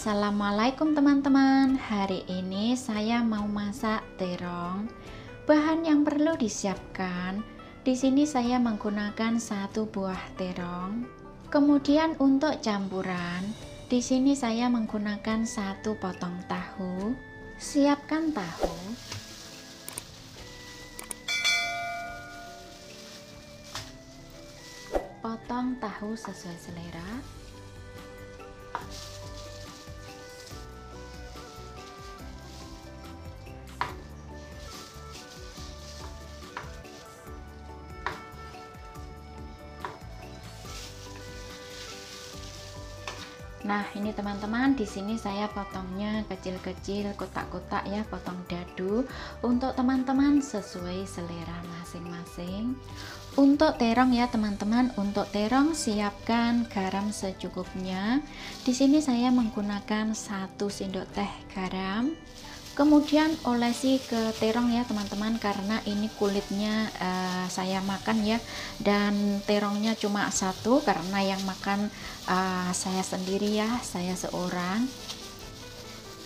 Assalamualaikum teman-teman. Hari ini saya mau masak terong. Bahan yang perlu disiapkan. Di sini saya menggunakan 1 buah terong. Kemudian untuk campuran, di sini saya menggunakan 1 potong tahu. Siapkan tahu. Potong tahu sesuai selera. Nah, ini teman-teman, di sini saya potongnya kecil-kecil, kotak-kotak ya, potong dadu. Untuk teman-teman sesuai selera masing-masing. Untuk terong ya teman-teman, untuk terong siapkan garam secukupnya. Di sini saya menggunakan 1 sendok teh garam. Kemudian olesi ke terong ya teman-teman, karena ini kulitnya saya makan ya, dan terongnya cuma 1 karena yang makan saya sendiri ya, saya seorang.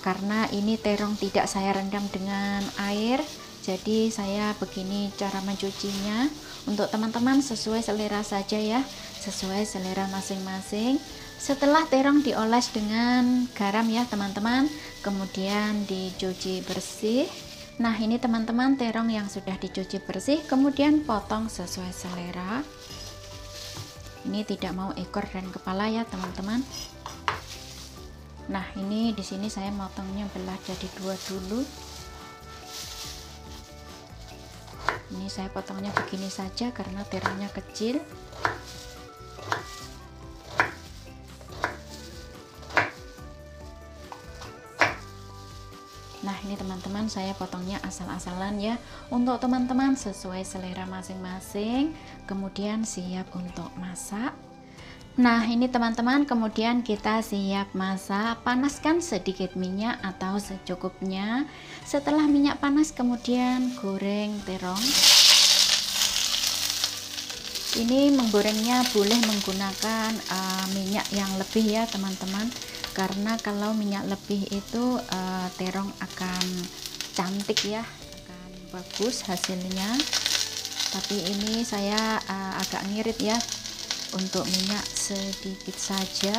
Karena ini terong tidak saya rendam dengan air, jadi saya begini cara mencucinya. Untuk teman-teman sesuai selera saja ya, sesuai selera masing-masing. Setelah terong dioles dengan garam ya teman-teman, kemudian dicuci bersih. Nah, ini teman-teman terong yang sudah dicuci bersih, kemudian potong sesuai selera. Ini tidak mau ekor dan kepala ya teman-teman. Nah, ini di sini saya motongnya belah jadi 2 dulu. Ini saya potongnya begini saja karena terongnya kecil. Nah, ini teman-teman saya potongnya asal-asalan ya. Untuk teman-teman sesuai selera masing-masing. Kemudian siap untuk masak. Nah, ini teman-teman, kemudian kita siap masak. Panaskan sedikit minyak atau secukupnya. Setelah minyak panas, kemudian goreng terong. Ini menggorengnya boleh menggunakan minyak yang lebih ya teman-teman, karena kalau minyak lebih itu terong akan cantik ya, akan bagus hasilnya. Tapi ini saya agak ngirit ya, untuk minyak sedikit saja.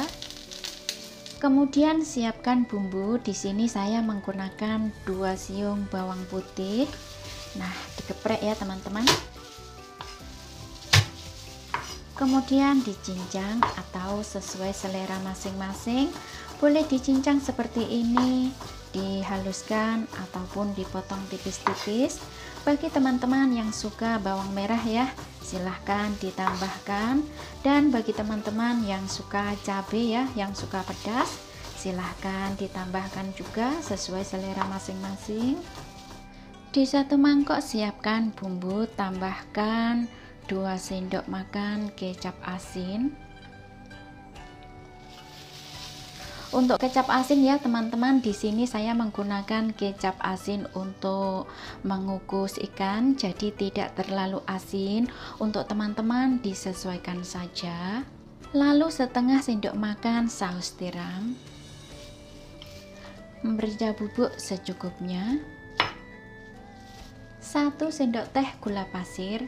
Kemudian siapkan bumbu. Di sini saya menggunakan 2 siung bawang putih. Nah, digeprek ya teman-teman. Kemudian dicincang atau sesuai selera masing-masing. Boleh dicincang seperti ini, dihaluskan ataupun dipotong tipis-tipis. Bagi teman-teman yang suka bawang merah ya, silahkan ditambahkan. Dan bagi teman-teman yang suka cabai ya, yang suka pedas, silahkan ditambahkan juga sesuai selera masing-masing. Di 1 mangkok siapkan bumbu, tambahkan 2 sendok makan kecap asin. Untuk kecap asin ya teman-teman, di sini saya menggunakan kecap asin untuk mengukus ikan, jadi tidak terlalu asin. Untuk teman-teman disesuaikan saja. Lalu setengah sendok makan saus tiram, merica bubuk secukupnya, 1 sendok teh gula pasir.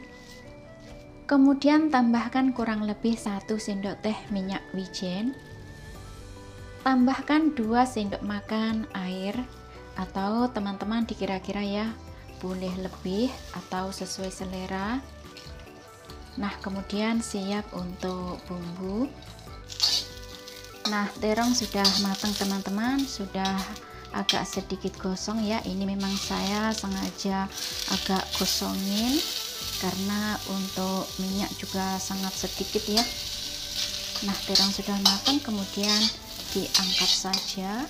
Kemudian tambahkan kurang lebih 1 sendok teh minyak wijen. Tambahkan 2 sendok makan air, atau teman-teman dikira-kira ya, boleh lebih atau sesuai selera. Nah, kemudian siap untuk bumbu. Nah, terong sudah matang teman-teman, sudah agak sedikit gosong ya. Ini memang saya sengaja agak gosongin karena untuk minyak juga sangat sedikit ya. Nah, terong sudah matang, kemudian diangkat saja.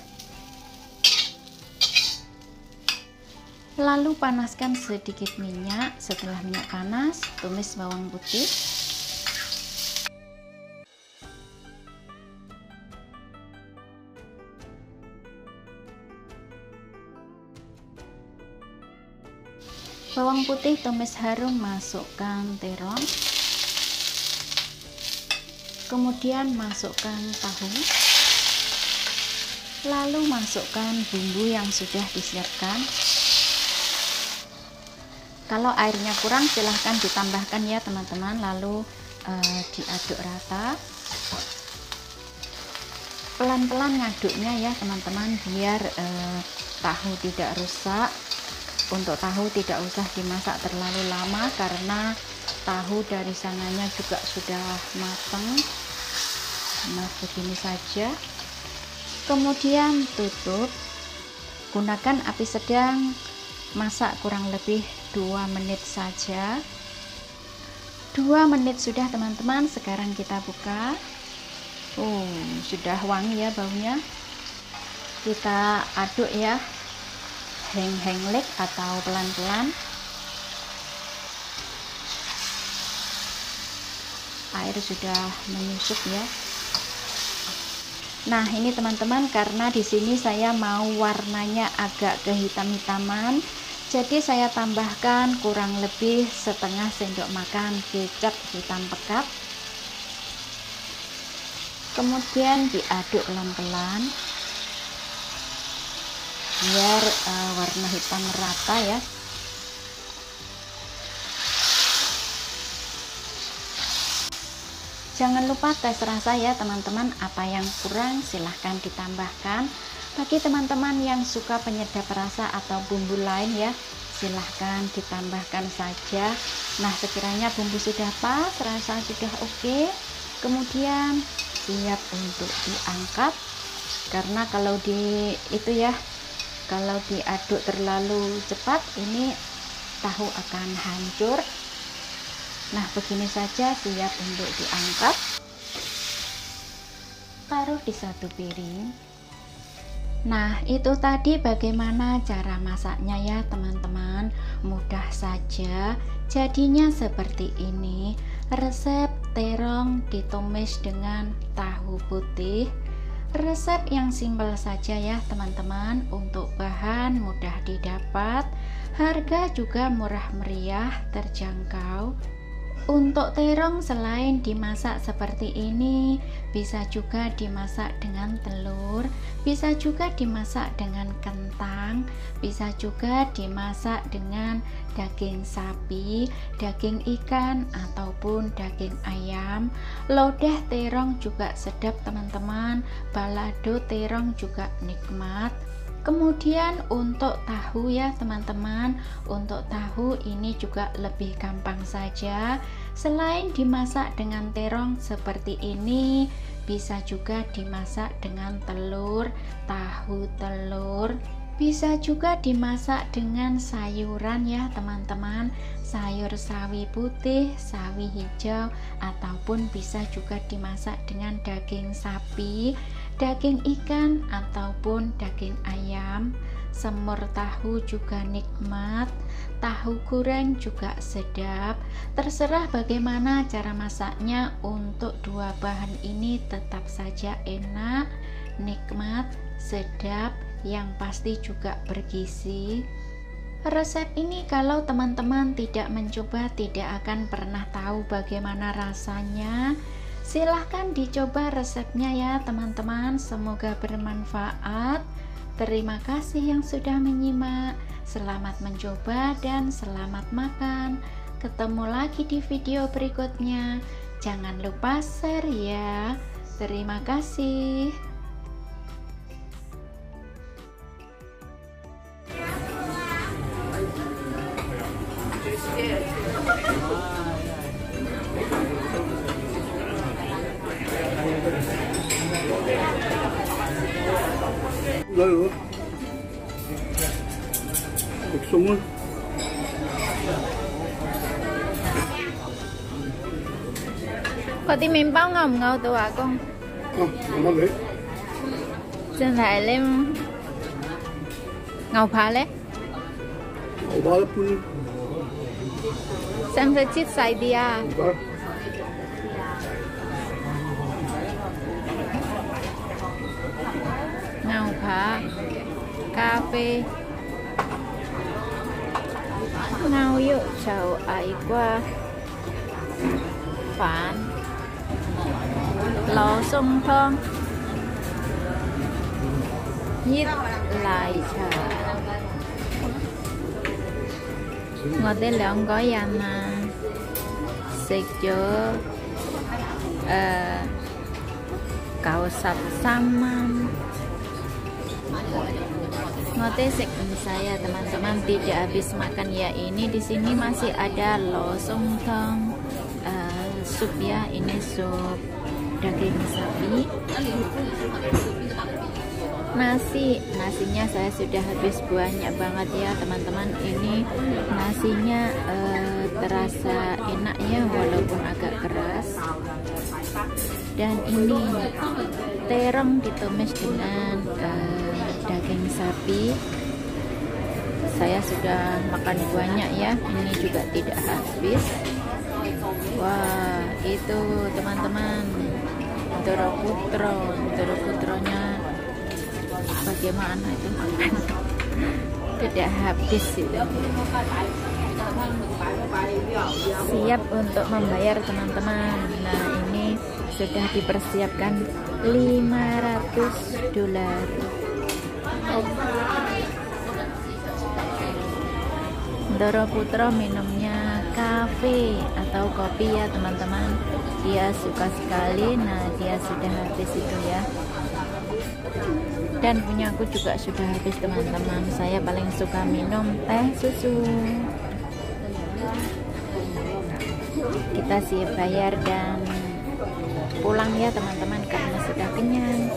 Lalu panaskan sedikit minyak. Setelah minyak panas, tumis bawang putih. Bawang putih tumis harum, masukkan terong. Kemudian masukkan tahu. Lalu masukkan bumbu yang sudah disiapkan. Kalau airnya kurang silahkan ditambahkan ya teman-teman. Lalu diaduk rata. Pelan-pelan ngaduknya ya teman-teman, biar tahu tidak rusak. Untuk tahu tidak usah dimasak terlalu lama karena tahu dari sananya juga sudah matang. Nah, begini saja. Kemudian tutup, gunakan api sedang, masak kurang lebih 2 menit saja. 2 menit sudah teman-teman. Sekarang kita buka. Sudah wangi ya baunya. Kita aduk ya, heng-henglek atau pelan-pelan. Air sudah menyusut ya. Nah, ini teman-teman, karena di sini saya mau warnanya agak kehitam-hitaman, jadi saya tambahkan kurang lebih setengah sendok makan kecap hitam pekat. Kemudian diaduk pelan-pelan biar warna hitam merata ya. Jangan lupa tes rasa ya teman-teman, apa yang kurang silahkan ditambahkan. Bagi teman-teman yang suka penyedap rasa atau bumbu lain ya, silahkan ditambahkan saja. Nah, sekiranya bumbu sudah pas, rasa sudah oke, kemudian siap untuk diangkat. Karena kalau kalau diaduk terlalu cepat, ini tahu akan hancur. Nah, begini saja siap untuk diangkat. Taruh di satu piring. Nah, itu tadi bagaimana cara masaknya ya teman-teman. Mudah saja. Jadinya seperti ini. Resep terong ditumis dengan tahu putih. Resep yang simpel saja ya teman-teman. Untuk bahan mudah didapat. Harga juga murah meriah, terjangkau. Untuk terong selain dimasak seperti ini, bisa juga dimasak dengan telur, bisa juga dimasak dengan kentang, bisa juga dimasak dengan daging sapi, daging ikan, ataupun daging ayam. Lodeh terong juga sedap teman-teman, balado terong juga nikmat. Kemudian untuk tahu ya teman-teman, untuk tahu ini juga lebih gampang saja. Selain dimasak dengan terong seperti ini, bisa juga dimasak dengan telur, tahu telur. Bisa juga dimasak dengan sayuran ya teman-teman, sayur sawi putih, sawi hijau, ataupun bisa juga dimasak dengan daging sapi, daging ikan, ataupun daging ayam. Semur tahu juga nikmat, tahu goreng juga sedap. Terserah bagaimana cara masaknya, untuk dua bahan ini tetap saja enak, nikmat, sedap, yang pasti juga bergizi. Resep ini kalau teman-teman tidak mencoba tidak akan pernah tahu bagaimana rasanya. Silahkan dicoba resepnya ya teman-teman, semoga bermanfaat. Terima kasih yang sudah menyimak. Selamat mencoba dan selamat makan. Ketemu lagi di video berikutnya. Jangan lupa share ya. Terima kasih. Rồi Cục súng á. Có tí miếng bao ngầu ngầu từ à con? Không, ngon đấy. Chân lại lên ngầu phá lên. Ngầu bao lắm luôn. Xem sẽ chít xài đi à? Ngầu phá, cà phê, ngầu dụ chầu ấy qua phản lò sông thơm. hit lại chờ ngọt tên lượng có dành xịt chữa cậu sập saman ngote segmen saya teman-teman tidak habis makan ya. Ini di sini masih ada losong tong sup ya, ini sup daging sapi. Nasinya saya sudah habis banyak banget ya teman-teman. Ini nasinya terasa enak ya walaupun agak keras. Dan ini terong ditumis dengan daging sapi. Saya sudah makan banyak ya, ini juga tidak habis. Wah, itu teman-teman Doroputronya bagaimana itu makan tidak habis itu. Siap untuk membayar teman-teman. Nah, ini sudah dipersiapkan $500. Doroputro minumnya kafe atau kopi ya teman-teman. Dia suka sekali. Nah, dia sudah habis itu ya. Dan punya aku juga sudah habis teman-teman. Saya paling suka minum teh susu. Kita siap bayar dan pulang ya teman-teman karena sudah kenyang.